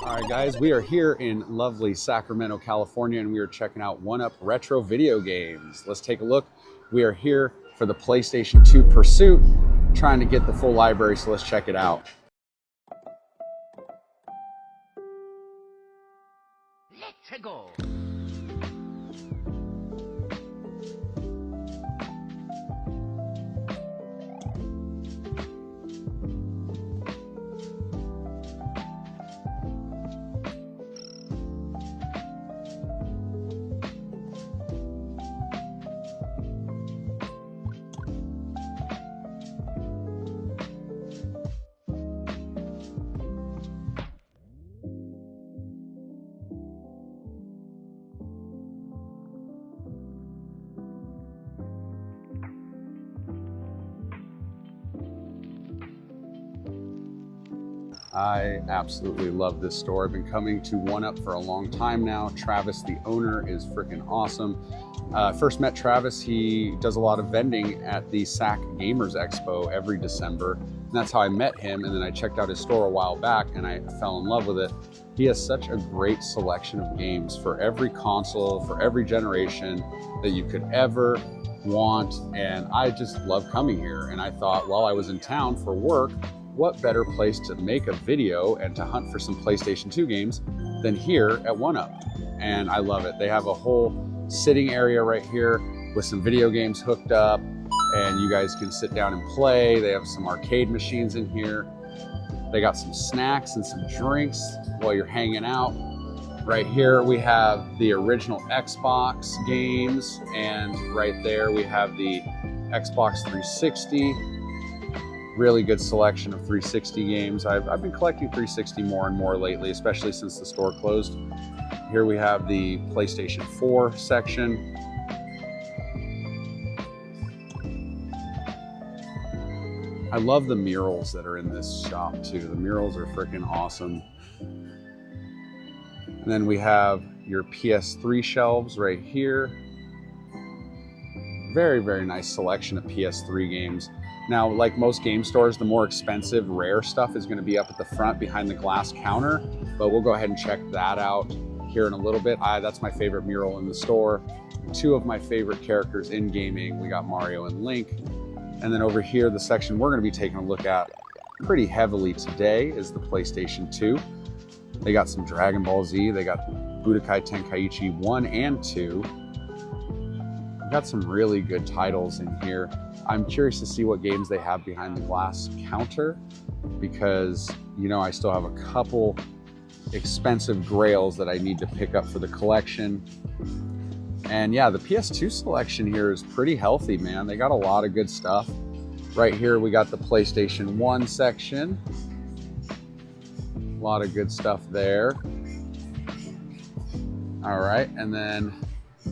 All right, guys, we are here in lovely Sacramento, California, and we are checking out 1UP Retro Video Games. Let's take a look. We are here for the PlayStation 2 Pursuit, trying to get the full library, so let's check it out. Let's go. I absolutely love this store. I've been coming to 1UP for a long time now. Travis, the owner, is freaking awesome. First met Travis, he does a lot of vending at the SAC Gamers Expo every December. And that's how I met him. And then I checked out his store a while back and I fell in love with it. He has such a great selection of games for every console, for every generation that you could ever want. And I just love coming here. And I thought, while I was in town for work, what better place to make a video and to hunt for some PlayStation 2 games than here at 1UP. And I love it. They have a whole sitting area right here with some video games hooked up, and you guys can sit down and play. They have some arcade machines in here. They got some snacks and some drinks while you're hanging out. Right here we have the original Xbox games, and right there we have the Xbox 360. Really good selection of 360 games. I've been collecting 360 more and more lately, especially since the store closed. Here we have the PlayStation 4 section. I love the murals that are in this shop too. The murals are freaking awesome. And then we have your PS3 shelves right here. Very, very nice selection of PS3 games. Now, like most game stores, the more expensive, rare stuff is going to be up at the front behind the glass counter, but we'll go ahead and check that out here in a little bit. That's my favorite mural in the store. Two of my favorite characters in gaming. We got Mario and Link. And then over here, the section we're going to be taking a look at pretty heavily today is the PlayStation 2. They got some Dragon Ball Z. They got Budokai Tenkaichi 1 and 2. We've got some really good titles in here. I'm curious to see what games they have behind the glass counter, because, you know, I still have a couple expensive grails that I need to pick up for the collection. And yeah, the PS2 selection here is pretty healthy, man. They got a lot of good stuff. Right here, we got the PlayStation 1 section. A lot of good stuff there. All right, and then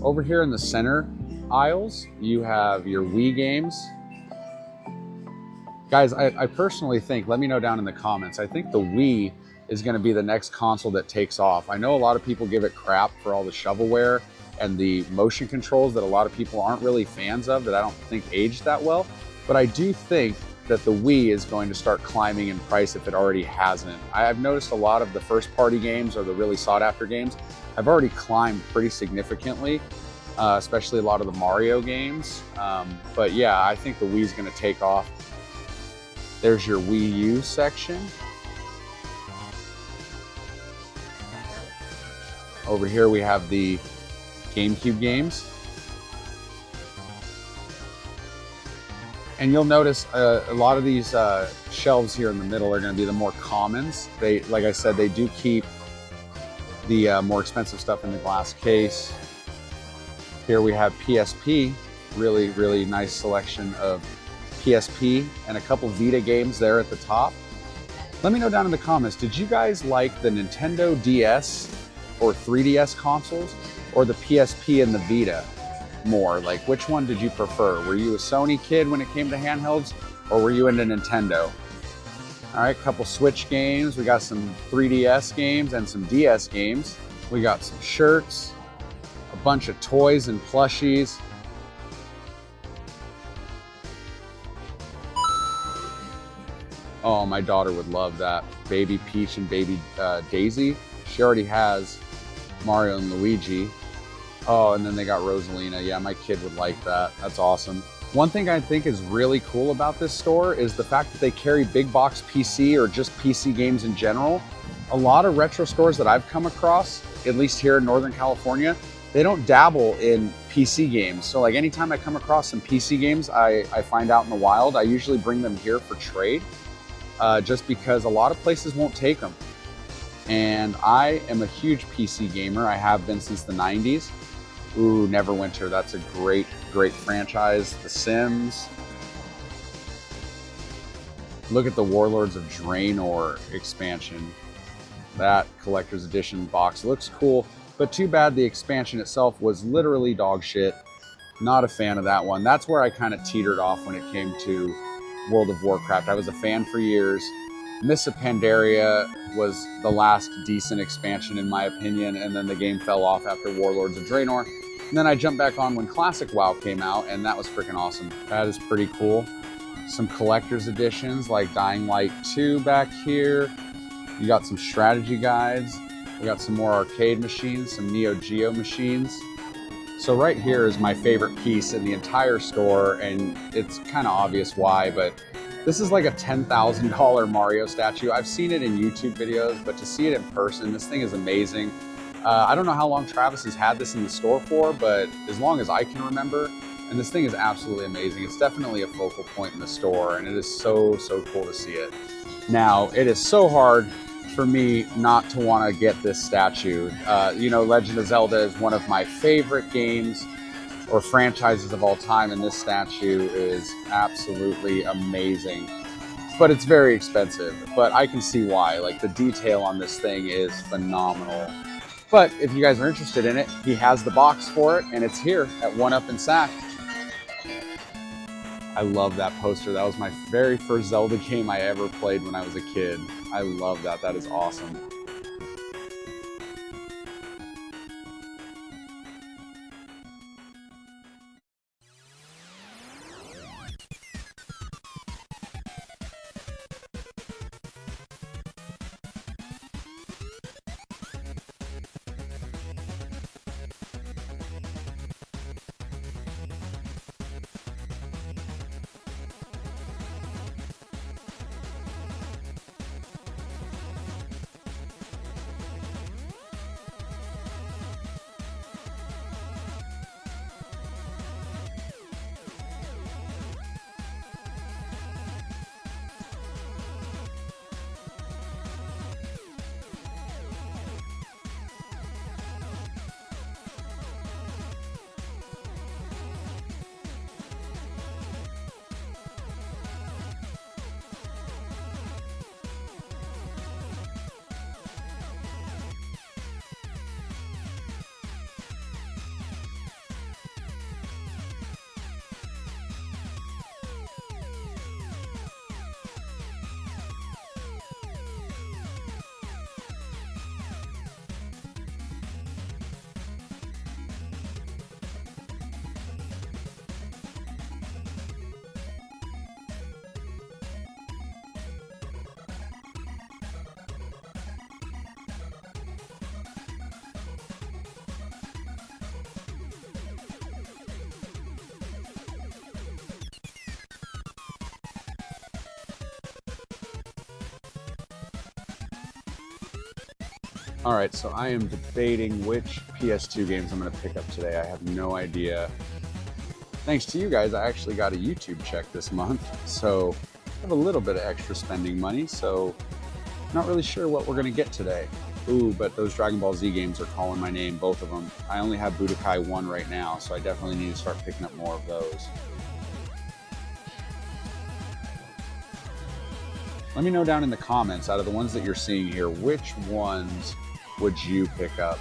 over here in the center aisles, you have your Wii games. Guys, I personally think, let me know down in the comments, I think the Wii is going to be the next console that takes off. I know a lot of people give it crap for all the shovelware and the motion controls that a lot of people aren't really fans of, that I don't think aged that well, but I do think that the Wii is going to start climbing in price if it already hasn't. I've noticed a lot of the first party games, or the really sought after games, have already climbed pretty significantly. Especially a lot of the Mario games. But yeah, I think the Wii is going to take off. There's your Wii U section. Over here we have the GameCube games. And you'll notice a lot of these shelves here in the middle are going to be the more commons. They, like I said, they do keep the more expensive stuff in the glass case. Here we have PSP, really, really nice selection of PSP and a couple Vita games there at the top. Let me know down in the comments, did you guys like the Nintendo DS or 3DS consoles, or the PSP and the Vita more? Like, which one did you prefer? Were you a Sony kid when it came to handhelds, or were you into Nintendo? All right, couple Switch games. We got some 3DS games and some DS games. We got some shirts, a bunch of toys and plushies. Oh, my daughter would love that. Baby Peach and Baby Daisy. She already has Mario and Luigi. Oh, and then they got Rosalina. Yeah, my kid would like that. That's awesome. One thing I think is really cool about this store is the fact that they carry big box PC or just PC games in general. A lot of retro stores that I've come across, at least here in Northern California, they don't dabble in PC games. So like anytime I come across some PC games I find out in the wild, I usually bring them here for trade, just because a lot of places won't take them. And I am a huge PC gamer. I have been since the 90s. Ooh, Neverwinter, that's a great, great franchise. The Sims. Look at the Warlords of Draenor expansion. That collector's edition box looks cool, but too bad the expansion itself was literally dog shit. Not a fan of that one. That's where I kind of teetered off when it came to World of Warcraft. I was a fan for years. Mists of Pandaria was the last decent expansion in my opinion, and then the game fell off after Warlords of Draenor. And then I jumped back on when Classic WoW came out, and that was freaking awesome. That is pretty cool. Some collector's editions like Dying Light 2 back here. You got some strategy guides. We got some more arcade machines, some Neo Geo machines. So right here is my favorite piece in the entire store, and it's kind of obvious why, but this is like a $10,000 Mario statue. I've seen it in YouTube videos, but to see it in person, this thing is amazing. I don't know how long Travis has had this in the store for, but as long as I can remember, and this thing is absolutely amazing. It's definitely a focal point in the store, and it is so, so cool to see it. Now, it is so hard for me not to want to get this statue. You know, Legend of Zelda is one of my favorite games or franchises of all time, and this statue is absolutely amazing. But it's very expensive, but I can see why. Like, the detail on this thing is phenomenal. But if you guys are interested in it, he has the box for it, and it's here at 1UP in Sac. I love that poster. That was my very first Zelda game I ever played when I was a kid. I love that. That is awesome. All right, so I am debating which PS2 games I'm gonna pick up today. I have no idea. Thanks to you guys, I actually got a YouTube check this month, so I have a little bit of extra spending money, so not really sure what we're gonna get today. Ooh, but those Dragon Ball Z games are calling my name, both of them. I only have Budokai 1 right now, so I definitely need to start picking up more of those. Let me know down in the comments, out of the ones that you're seeing here, which ones would you pick up?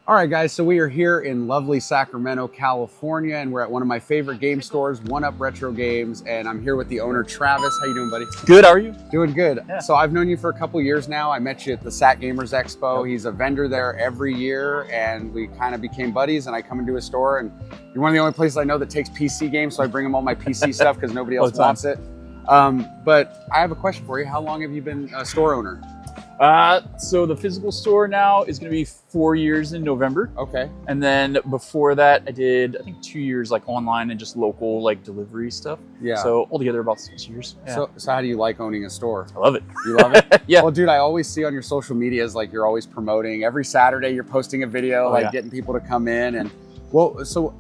All right, guys, so we are here in lovely Sacramento, California, and we're at one of my favorite game stores, 1UP Retro Games, and I'm here with the owner, Travis. How you doing, buddy? Good, how are you? Doing good. Yeah. So I've known you for a couple years now. I met you at the Sac Gamers Expo. He's a vendor there every year, and we kind of became buddies, and I come into his store, and you're one of the only places I know that takes PC games, so I bring him all my PC stuff because nobody else wants it. But I have a question for you. How long have you been a store owner? So the physical store now is going to be 4 years in November. Okay. And then before that, I did, I think 2 years like online and just local like delivery stuff. Yeah. So altogether about 6 years. Yeah. So how do you like owning a store? I love it. You love it? Yeah. Well, dude, I always see on your social medias, like you're always promoting. Every Saturday you're posting a video, getting people to come in. And well, so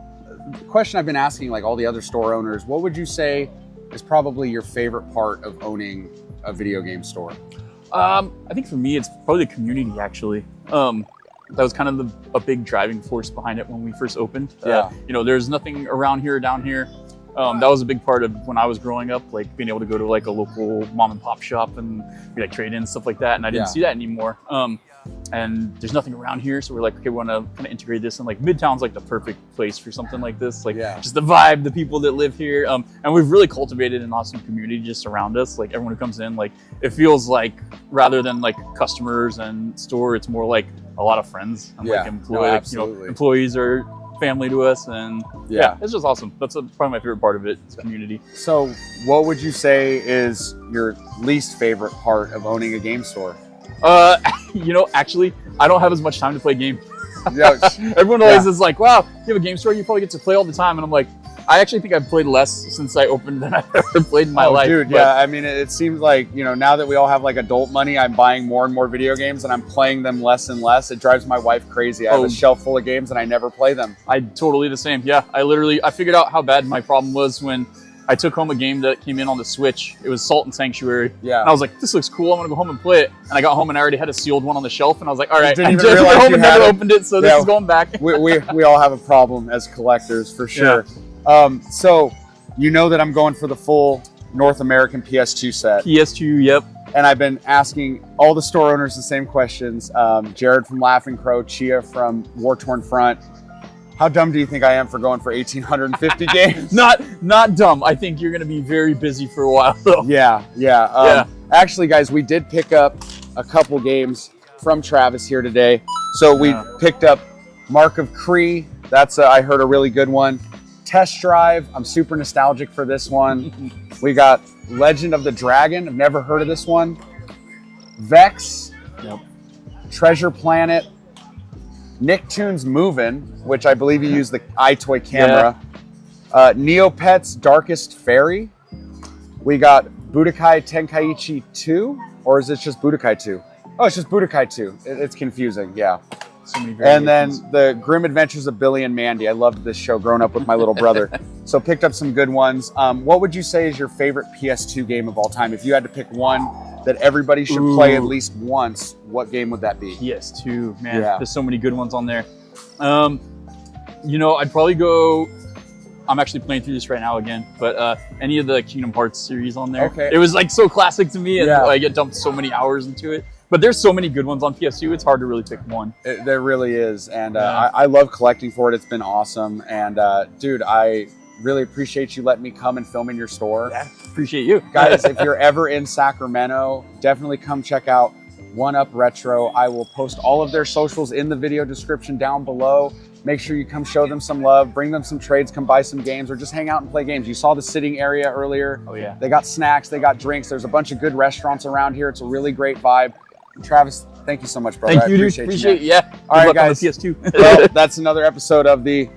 the question I've been asking like all the other store owners, what would you say is probably your favorite part of owning a video game store? I think for me, it's probably the community actually. That was kind of a big driving force behind it when we first opened. You know, there's nothing around here or down here. That was a big part of when I was growing up, like being able to go to like a local mom and pop shop and be like trade in stuff like that. And I didn't see that anymore. And there's nothing around here. So we're like, okay, we want to kind of integrate this. And like Midtown's like the perfect place for something like this. Like just the vibe, the people that live here. And we've really cultivated an awesome community just around us. Like everyone who comes in, like it feels like rather than like customers and store, it's more like a lot of friends and like employees are family to us. And it's just awesome. That's probably my favorite part of it, is community. So what would you say is your least favorite part of owning a game store? You know, actually, I don't have as much time to play games. Everyone always is like, wow, you have a game store, you probably get to play all the time. And I'm like, I actually think I've played less since I opened than I've ever played in my life. Dude, yeah. I mean, it seems like, you know, now that we all have like adult money, I'm buying more and more video games and I'm playing them less and less. It drives my wife crazy. I have a shelf full of games and I never play them. I totally the same. Yeah, I figured out how bad my problem was when I took home a game that came in on the Switch. It was Salt and Sanctuary. Yeah. And I was like, this looks cool. I'm going to go home and play it. And I got home and I already had a sealed one on the shelf. And I was like, all right, I just went home and never opened it. So this is going back. we all have a problem as collectors for sure. So you know that I'm going for the full North American PS2 set. PS2, yep. And I've been asking all the store owners the same questions. Jared from Laughing Crow, Chia from War Torn Front. How dumb do you think I am for going for 1,850 games? Not dumb. I think you're going to be very busy for a while, though. Yeah. Actually, guys, we did pick up a couple games from Travis here today. So we picked up Mark of Cree. That's, I heard, a really good one. Test Drive. I'm super nostalgic for this one. We got Legend of the Dragon. I've never heard of this one. Vex. Yep. Treasure Planet. Nicktoons Movin', which I believe you use the iToy camera. Neopets Darkest Fairy. We got Budokai Tenkaichi 2, or is it just Budokai 2? Oh, it's just Budokai 2. It's confusing, yeah. So many and then the Grim Adventures of Billy and Mandy. I loved this show growing up with my little brother. So picked up some good ones. What would you say is your favorite PS2 game of all time? If you had to pick one that everybody should play at least once, what game would that be? PS2, man. There's so many good ones on there. You know, I'd probably go, I'm actually playing through this right now again, but any of the Kingdom Hearts series on there. Okay. It was like so classic to me, and I get dumped so many hours into it. But there's so many good ones on PS2, it's hard to really pick one. There really is, and I love collecting for it. It's been awesome, and dude, I really appreciate you letting me come and film in your store. Yeah, appreciate you. Guys, if you're ever in Sacramento, definitely come check out One Up Retro. I will post all of their socials in the video description down below. Make sure you come show them some love, bring them some trades, come buy some games, or just hang out and play games. You saw the sitting area earlier. Oh yeah. They got snacks, they got drinks. There's a bunch of good restaurants around here. It's a really great vibe. Travis, thank you so much, brother. Thank you, dude. Appreciate you. All right, guys. On the PS2. Well, that's another episode of the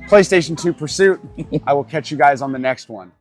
PlayStation 2 Pursuit. I will catch you guys on the next one.